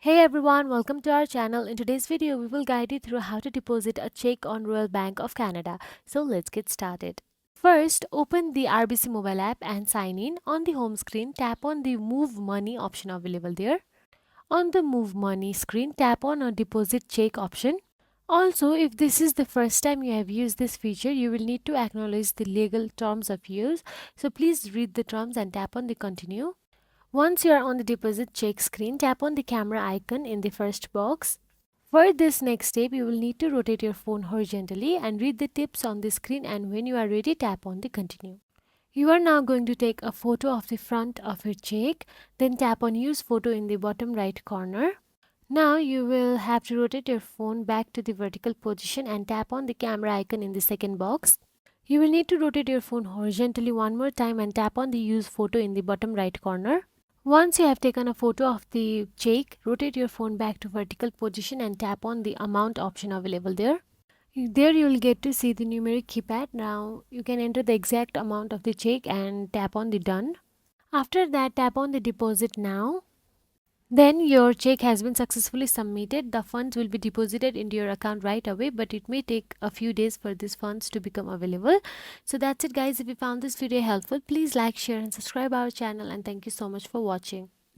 Hey everyone, welcome to our channel. In today's video, we will guide you through how to deposit a check on Royal Bank of Canada. So let's get started. First, open the RBC Mobile App and sign in. On the home screen, tap on the Move Money option available there. On the Move Money screen, tap on a Deposit Check option. Also, if this is the first time you have used this feature, you will need to acknowledge the legal terms of use. So please read the terms and tap on the Continue. Once you are on the deposit check screen, tap on the camera icon in the first box. For this next step, you will need to rotate your phone horizontally and read the tips on the screen, and when you are ready, tap on the continue. You are now going to take a photo of the front of your check, then tap on use photo in the bottom right corner. Now you will have to rotate your phone back to the vertical position and tap on the camera icon in the second box. You will need to rotate your phone horizontally one more time and tap on the use photo in the bottom right corner. Once you have taken a photo of the check, rotate your phone back to vertical position and tap on the amount option available there. There you will get to see the numeric keypad. Now you can enter the exact amount of the check and tap on the done. After that, tap on the deposit now. Then your check has been successfully submitted. The funds will be deposited into your account right away, but it may take a few days for these funds to become available. So that's it guys. If you found this video helpful, please like, share and subscribe our channel, and thank you so much for watching.